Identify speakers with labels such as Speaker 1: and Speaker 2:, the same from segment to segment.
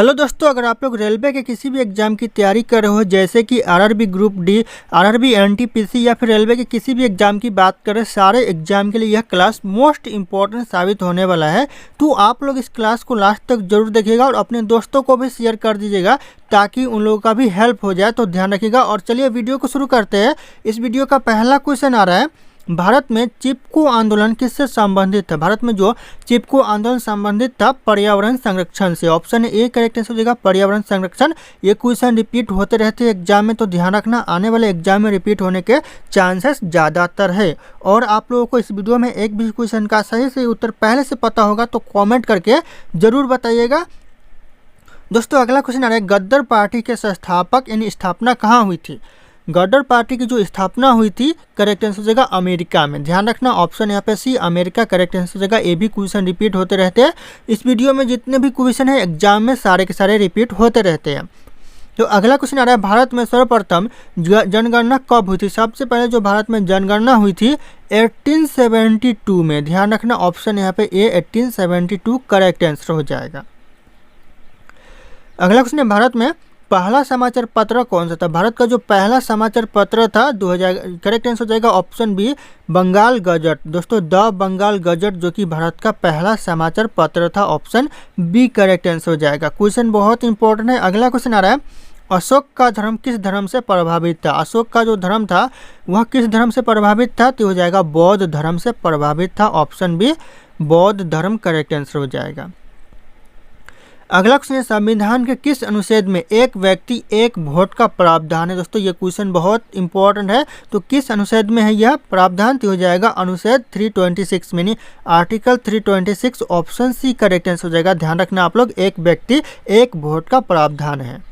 Speaker 1: Hello दोस्तों, अगर आप लोग रेलवे के किसी भी एग्ज़ाम की तैयारी कर रहे हो, जैसे कि RRB group D, RRB NTPC या फिर रेलवे के किसी भी एग्ज़ाम की बात करें, सारे एग्ज़ाम के लिए यह क्लास मोस्ट इंपॉर्टेंट साबित होने वाला है। तो आप लोग इस क्लास को लास्ट तक जरूर देखिएगा और अपने दोस्तों को भी शेयर कर दीजिएगा ताकि उन लोगों का भी हेल्प हो जाए। तो ध्यान रखिएगा और चलिए वीडियो को शुरू करते हैं। इस वीडियो का पहला क्वेश्चन आ रहा है, भारत में चिपको आंदोलन किससे संबंधित था? भारत में जो चिपको आंदोलन संबंधित था पर्यावरण संरक्षण से। ऑप्शन ए करेक्ट आंसर हो जाएगा पर्यावरण संरक्षण। ये क्वेश्चन रिपीट होते रहते हैं एग्जाम में, तो ध्यान रखना आने वाले एग्जाम में रिपीट होने के चांसेस ज़्यादातर है। और आप लोगों को इस वीडियो में एक भी क्वेश्चन का सही उत्तर पहले से पता होगा तो कॉमेंट करके ज़रूर बताइएगा। दोस्तों अगला क्वेश्चन आ रहा है, गद्दर पार्टी के संस्थापक यानी स्थापना कहाँ हुई थी? गद्दर पार्टी की जो स्थापना हुई थी करेक्ट आंसर हो जाएगा अमेरिका में। ध्यान रखना ऑप्शन यहाँ पे सी अमेरिका करेक्ट आंसर हो जाएगा। ये भी क्वेश्चन रिपीट होते रहते हैं। इस वीडियो में जितने भी क्वेश्चन है एग्जाम में सारे के सारे रिपीट होते रहते हैं। तो अगला क्वेश्चन आ रहा है, भारत में सर्वप्रथम जनगणना कब हुई थी? सबसे पहले जो भारत में जनगणना हुई थी 1872 में। ध्यान रखना ऑप्शन यहाँ पे ए 1872 करेक्ट आंसर हो जाएगा। अगला क्वेश्चन है, भारत में पहला समाचार पत्र कौन सा था? भारत का जो पहला समाचार पत्र था 2000 करेक्ट आंसर हो जाएगा ऑप्शन बी बंगाल गजट। दोस्तों द बंगाल गजट जो कि भारत का पहला समाचार पत्र था, ऑप्शन बी करेक्ट आंसर हो जाएगा। क्वेश्चन बहुत इंपॉर्टेंट है। अगला क्वेश्चन आ रहा है, अशोक का धर्म किस धर्म से प्रभावित था? अशोक का जो धर्म था वह किस धर्म से प्रभावित था? तो हो जाएगा बौद्ध धर्म से प्रभावित था, ऑप्शन बी बौद्ध धर्म करेक्ट आंसर हो जाएगा। अगला क्वेश्चन है, संविधान के किस अनुच्छेद में एक व्यक्ति एक वोट का प्रावधान है? दोस्तों ये क्वेश्चन बहुत इंपॉर्टेंट है। तो किस अनुच्छेद में है यह प्रावधान? तो हो जाएगा अनुच्छेद 326 यानी article 326, option C correct answer हो जाएगा। ध्यान रखना आप लोग, एक व्यक्ति एक वोट का प्रावधान है।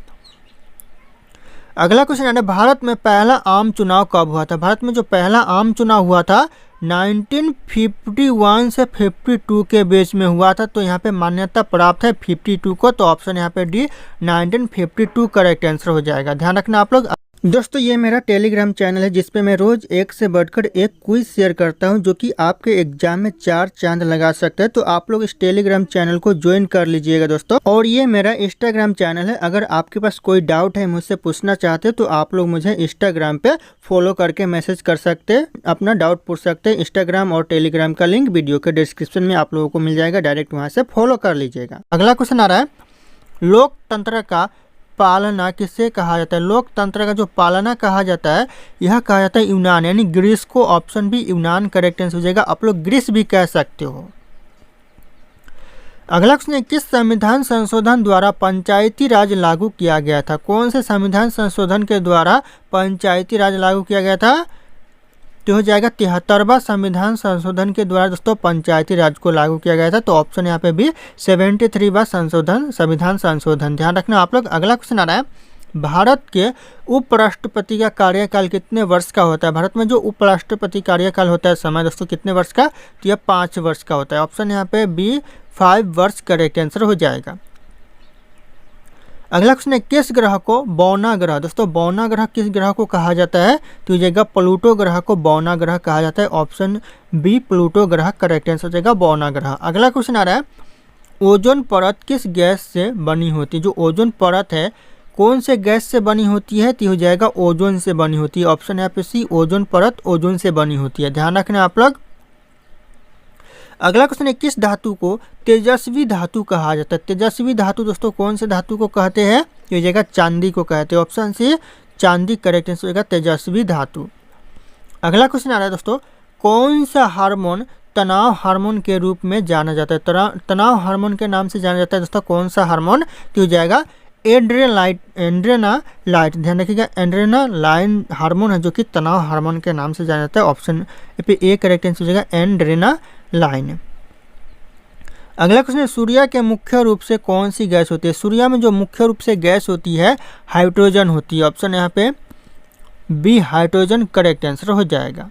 Speaker 1: अगला क्वेश्चन है, भारत में पहला आम चुनाव कब हुआ था? भारत में जो पहला आम चुनाव हुआ था 1951 से 52 के बीच में हुआ था। तो यहाँ पे मान्यता प्राप्त है 52 को, तो ऑप्शन यहाँ पे डी 1952 करेक्ट आंसर हो जाएगा। ध्यान रखना आप लोग। दोस्तों ये मेरा टेलीग्राम चैनल है जिस पे मैं रोज एक से बढ़कर एक क्विज शेयर करता हूं जो कि आपके एग्जाम में 4 चांद लगा सकते हैं। तो आप लोग इस टेलीग्राम चैनल को ज्वाइन कर लीजिएगा दोस्तों। और ये मेरा इंस्टाग्राम चैनल है, अगर आपके पास कोई डाउट है मुझसे पूछना चाहते हैं तो आप लोग मुझे इंस्टाग्राम पे फॉलो करके मैसेज कर सकते हैं, अपना डाउट पूछ सकते हैं। इंस्टाग्राम और टेलीग्राम का लिंक वीडियो के डिस्क्रिप्शन में आप लोगों को मिल जाएगा, डायरेक्ट वहाँ से फॉलो कर लीजिएगा। अगला क्वेश्चन आ रहा है, लोकतंत्र का पालना किससे कहा जाता है? लोकतंत्र का जो पालना कहा जाता है यह कहा जाता है यूनान यानी ग्रीस को, ऑप्शन बी यूनान करेक्ट आंसर हो जाएगा। आप लोग ग्रीस भी कह सकते हो। अगला क्वेश्चन है, किस संविधान संशोधन द्वारा पंचायती राज लागू किया गया था? कौन से संविधान संशोधन के द्वारा पंचायती राज लागू किया गया था? तो हो जाएगा 73वां संविधान संशोधन के द्वारा दोस्तों पंचायती राज को लागू किया गया था। तो ऑप्शन यहाँ पे भी 73वां संविधान संशोधन। ध्यान रखना आप लोग। अगला क्वेश्चन आ रहा है, भारत के उपराष्ट्रपति का कार्यकाल कितने वर्ष का होता है? भारत में जो उपराष्ट्रपति कार्यकाल होता है समय दोस्तों कितने वर्ष का? तो यह 5 वर्ष का होता है। ऑप्शन यहाँ पे बी 5 वर्ष करेक्ट आंसर हो जाएगा। अगला क्वेश्चन है, किस ग्रह को बौना ग्रह? दोस्तों बौना ग्रह किस ग्रह को कहा जाता है? तो ये जाएगा प्लूटो ग्रह को बौना ग्रह कहा जाता है, ऑप्शन बी प्लूटो ग्रह करेक्ट आंसर हो जाएगा बौना ग्रह। अगला क्वेश्चन आ रहा है, ओजोन परत किस गैस से बनी होती है? जो ओजोन परत है कौन से गैस से बनी होती है? तो हो जाएगा ओजोन से बनी होती है, ऑप्शन यहाँ पे सी ओजोन परत ओजोन से बनी होती है। ध्यान रखना आप लोग। अगला क्वेश्चन है, किस धातु को तेजस्वी धातु कहा जाता है? तेजस्वी धातु दोस्तों कौन से धातु को कहते हैं? ये जगह चांदी को कहते हैं, ऑप्शन सी चांदी करेक्ट आंसर होगा तेजस्वी धातु। अगला क्वेश्चन आ रहा है दोस्तों, कौन सा हार्मोन तनाव हार्मोन के रूप में जाना जाता है? तनाव हार्मोन के नाम से जाना जाता है दोस्तों कौन सा हार्मोन? तो हो जाएगा एड्रेनालाइट। ध्यान रखिएगा एड्रेनालाइन हार्मोन है जो कि तनाव हार्मोन के नाम से जाना जाता है, ऑप्शन पे ए करेक्ट आंसर हो जाएगा एड्रेनालाइन। अगला क्वेश्चन है, सूर्य के मुख्य रूप से कौन सी गैस होती है? सूर्य में जो मुख्य रूप से गैस होती है हाइड्रोजन होती है, ऑप्शन यहाँ पे बी हाइड्रोजन करेक्ट आंसर हो जाएगा।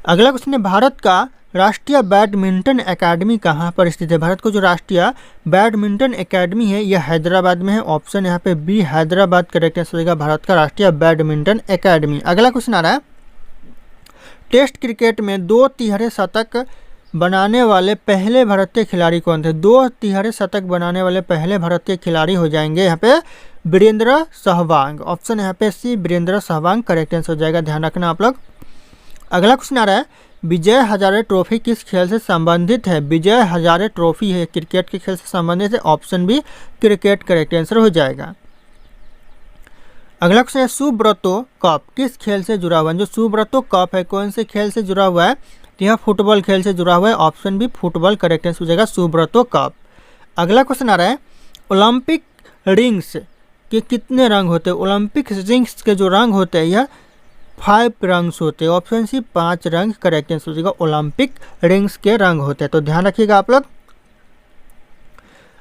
Speaker 1: अगला क्वेश्चन है, भारत का राष्ट्रीय बैडमिंटन एकेडमी कहाँ पर स्थित है? भारत को जो राष्ट्रीय बैडमिंटन एकेडमी है यह हैदराबाद में है, ऑप्शन यहाँ पे बी हैदराबाद करेक्ट आंसर हो जाएगा भारत का राष्ट्रीय बैडमिंटन एकेडमी। अगला क्वेश्चन आ रहा है, टेस्ट क्रिकेट में 2 तिहरे शतक बनाने वाले पहले भारतीय खिलाड़ी कौन थे? 2 तिहरे शतक बनाने वाले पहले भारतीय खिलाड़ी हो जाएंगे यहाँ पे वीरेंद्र सहवाग। ऑप्शन यहाँ पे सी वीरेंद्र सहवाग करेक्ट आंसर हो जाएगा, ध्यान रखना आप लोग। अगला क्वेश्चन आ रहा है, विजय हजारे ट्रॉफी किस खेल से संबंधित है? विजय हजारे ट्रॉफी है क्रिकेट के खेल से संबंधित है, option B cricket correct answer हो जाएगा। अगला क्वेश्चन है, सुब्रतो कप किस खेल से जुड़ा हुआ है? जो सुब्रतो कप है कौन से खेल से जुड़ा हुआ है? तो यह फुटबॉल खेल से जुड़ा हुआ है, option B football correct answer हो जाएगा सुब्रतो कप। अगला क्वेश्चन आ रहा है, ओलंपिक रिंग्स के कितने रंग होते हैं? ओलंपिक रिंग्स के जो रंग होते हैं यह 5 रंग्स होते हैं, ऑप्शन सी 5 रंग करेक्ट आंसर हो जाएगा, ओलंपिक रिंग्स के रंग होते हैं, तो ध्यान रखिएगा आप लोग।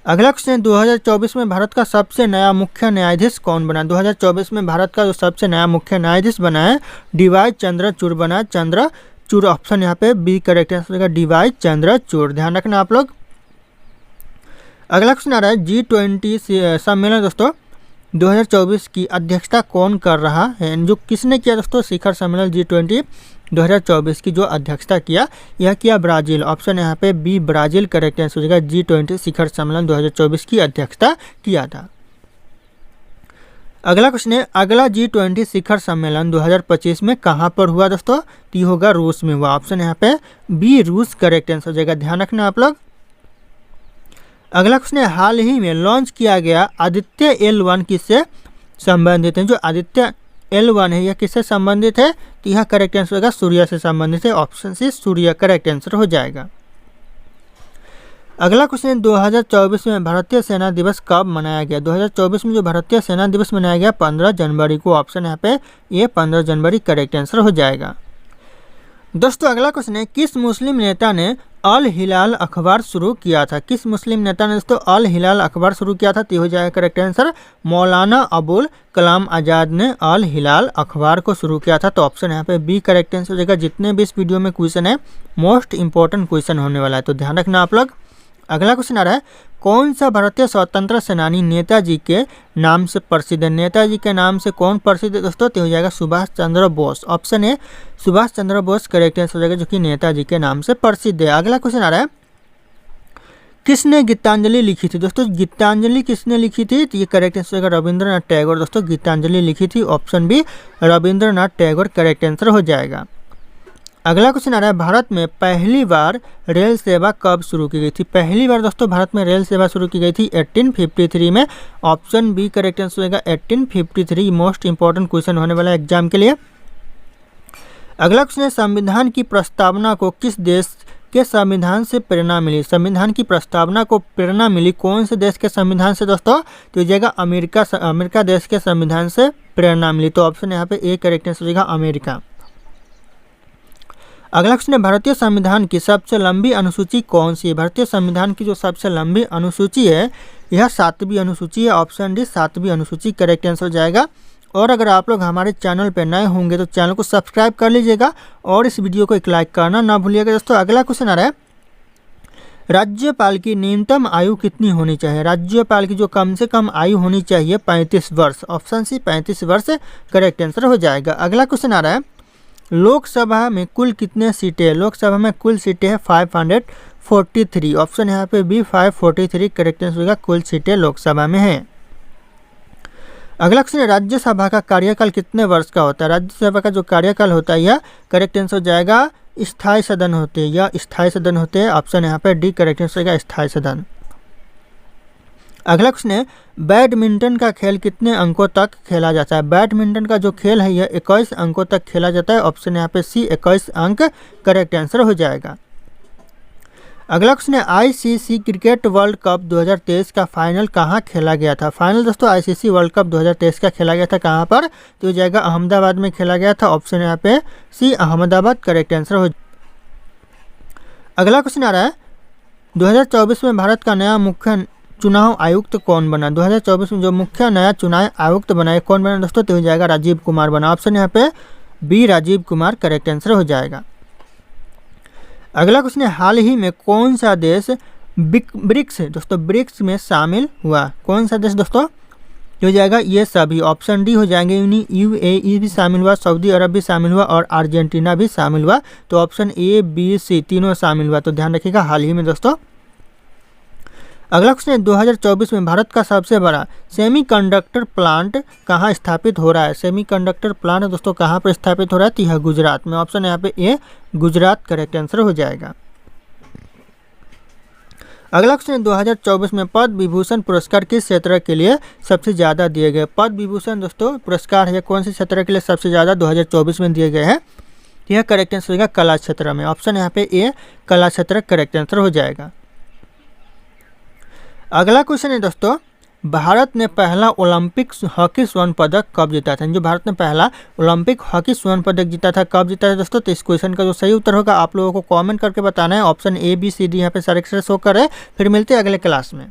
Speaker 1: अगला क्वेश्चन, 2024 में भारत का सबसे नया मुख्य न्यायाधीश कौन बना? 2024 में भारत का जो सबसे नया मुख्य न्यायाधीश बना है DY चंद्रचूड़ बना, चंद्रचूड़, ऑप्शन यहाँ पे बी करेक्ट आंसर होगा DY चंद्रचूड़, ध्यान रखना आप लोग। अगला क्वेश्चन आ रहा है, G20 सम्मेलन दोस्तों 2024 की अध्यक्षता कौन कर रहा है? जो किसने किया दोस्तों? शिखर सम्मेलन G20 2024 की जो अध्यक्षता किया यह किया ब्राज़ील, ऑप्शन यहाँ पे बी ब्राज़ील करेक्ट आंसर हो जाएगा, G20 शिखर सम्मेलन 2024 की अध्यक्षता किया था। अगला क्वेश्चन है, अगला G20 शिखर सम्मेलन 2025 में कहाँ पर हुआ दोस्तों? तो होगा रूस में हुआ, ऑप्शन यहाँ पे बी रूस करेक्ट आंसर हो जाएगा, ध्यान रखना आप लोग। अगला क्वेश्चन है, हाल ही में लॉन्च किया गया आदित्य L1 किससे संबंधित है? जो आदित्य L1 है यह किससे संबंधित है? तो यह करेक्ट आंसर होगा सूर्य से संबंधित है, ऑप्शन सी सूर्य करेक्ट आंसर हो जाएगा। अगला क्वेश्चन है, 2024 में भारतीय सेना दिवस कब मनाया गया? 2024 में जो भारतीय सेना दिवस मनाया गया 15 जनवरी को, ऑप्शन यहाँ पे ये 15 जनवरी करेक्ट आंसर हो जाएगा। दोस्तों अगला क्वेश्चन है, किस मुस्लिम नेता ने अल हिलाल अखबार शुरू किया था? किस मुस्लिम नेता ने दोस्तों अल हिलाल अखबार शुरू किया था? तो हो जाएगा करेक्ट आंसर मौलाना अबुल कलाम आज़ाद ने अल हिलाल अखबार को शुरू किया था, तो ऑप्शन यहाँ पे बी करेक्ट आंसर हो जाएगा। जितने भी इस वीडियो में क्वेश्चन है मोस्ट इंपॉर्टेंट क्वेश्चन होने वाला है, तो ध्यान रखना आप लोग। अगला क्वेश्चन आ रहा है, कौन सा भारतीय स्वतंत्रता सेनानी नेताजी के नाम से प्रसिद्ध है? नेताजी के नाम से कौन प्रसिद्ध है दोस्तों? तो हो जाएगा Subhash Chandra Bose, option A Subhash Chandra Bose correct answer हो जाएगा, जो कि नेताजी के नाम से प्रसिद्ध है। अगला क्वेश्चन आ रहा है, किसने गीतांजलि लिखी थी? दोस्तों गीतांजलि किसने लिखी थी? तो ये करेक्ट आंसर होगा रविंद्रनाथ टैगोर, दोस्तों गीतांजलि लिखी थी, option B Rabindranath Tagore correct answer हो जाएगा। अगला क्वेश्चन आ रहा है, भारत में पहली बार रेल सेवा कब शुरू की गई थी? पहली बार दोस्तों भारत में रेल सेवा शुरू की गई थी 1853 में, ऑप्शन बी करेक्ट आंसर होगा 1853, मोस्ट इंपॉर्टेंट क्वेश्चन होने वाला है एग्जाम के लिए। अगला क्वेश्चन है, संविधान की प्रस्तावना को किस देश के संविधान से प्रेरणा मिली? संविधान की प्रस्तावना को प्रेरणा मिली कौन से देश के संविधान से दोस्तों? तो हो जाएगा अमेरिका देश के संविधान से प्रेरणा मिली, तो ऑप्शन यहाँ पे ए करेक्ट आंसर हो जाएगा अमेरिका। अगला क्वेश्चन है, भारतीय संविधान की सबसे लंबी अनुसूची कौन सी है? भारतीय संविधान की जो सबसे लंबी अनुसूची है यह 7वीं अनुसूची है, ऑप्शन डी 7वीं अनुसूची करेक्ट आंसर हो जाएगा। और अगर आप लोग हमारे चैनल पर नए होंगे तो चैनल को सब्सक्राइब कर लीजिएगा और इस वीडियो को एक लाइक करना ना भूलिएगा दोस्तों। अगला क्वेश्चन आ रहा है, राज्यपाल की न्यूनतम आयु कितनी होनी चाहिए? राज्यपाल की जो कम से कम आयु होनी चाहिए 35 वर्ष, ऑप्शन सी 35 वर्ष करेक्ट आंसर हो जाएगा। अगला क्वेश्चन आ रहा है, लोकसभा में कुल कितने सीटें हैं? लोकसभा में कुल सीटें हैं 543, ऑप्शन यहाँ पे बी 543 करेक्ट आंसर होगा, कुल सीटें लोकसभा में हैं। अगला क्वेश्चन है, राज्यसभा का कार्यकाल कितने वर्ष का होता है? राज्यसभा का जो कार्यकाल होता है यह करेक्ट आंसर हो जाएगा स्थायी सदन होते हैं, या स्थायी सदन होते हैं, ऑप्शन यहाँ पे डी करेक्ट आंसर होगा स्थायी सदन। अगला क्वेश्चन है, बैडमिंटन का खेल कितने अंकों तक खेला जाता है? बैडमिंटन का जो खेल है यह 21 अंकों तक खेला जाता है, ऑप्शन यहाँ पे सी 21 अंक करेक्ट आंसर हो जाएगा। अगला क्वेश्चन है, ICC क्रिकेट वर्ल्ड कप 2023 का फाइनल कहाँ खेला गया था? फाइनल दोस्तों ICC वर्ल्ड कप 2023 का खेला गया था कहाँ पर? तो हो जाएगा अहमदाबाद में खेला गया था, ऑप्शन यहाँ पे सी अहमदाबाद करेक्ट आंसर हो। अगला क्वेश्चन आ रहा है, 2024 में भारत का नया मुख्य चुनाव आयुक्त कौन बना? 2024 में जो मुख्य नया चुनाव आयुक्त बना कौन बना दोस्तों? तो हो जाएगा राजीव कुमार बना, ऑप्शन यहाँ पे B Rajiv Kumar correct answer हो जाएगा। अगला क्वेश्चन है, हाल ही में कौन सा देश ब्रिक्स दोस्तों ब्रिक्स में शामिल हुआ? कौन सा देश दोस्तों हो जाएगा ये सभी, ऑप्शन डी हो जाएंगे। UAE भी शामिल हुआ, सऊदी अरब भी शामिल हुआ और अर्जेंटीना भी शामिल हुआ। तो ऑप्शन ए बी सी तीनों शामिल हुआ। तो ध्यान रखिएगा हाल ही में दोस्तों। अगला क्वेश्चन है 2024 में भारत का सबसे बड़ा सेमीकंडक्टर प्लांट कहाँ स्थापित हो रहा है। सेमीकंडक्टर प्लांट दोस्तों कहाँ पर स्थापित हो रहा है, तो यह गुजरात में। ऑप्शन यहाँ पे ए गुजरात करेक्ट आंसर हो जाएगा। अगला क्वेश्चन है 2024 में पद्म विभूषण पुरस्कार किस क्षेत्र के लिए सबसे ज़्यादा दिए गए। पद्म विभूषण दोस्तों पुरस्कार है कौन से क्षेत्र के लिए सबसे ज़्यादा 2024 में दिए गए हैं। यह करेक्ट आंसर होगा कला क्षेत्र में। ऑप्शन यहाँ पे ए कला क्षेत्र करेक्ट आंसर हो जाएगा। अगला क्वेश्चन है दोस्तों, भारत ने पहला ओलंपिक हॉकी स्वर्ण पदक कब जीता था। जो भारत ने पहला ओलंपिक हॉकी स्वर्ण पदक जीता था कब जीता था दोस्तों। तो इस क्वेश्चन का जो सही उत्तर होगा आप लोगों को कमेंट करके बताना है। Option A B C D यहाँ पे सारे शो कर रहे हैं। फिर मिलते हैं अगले क्लास में।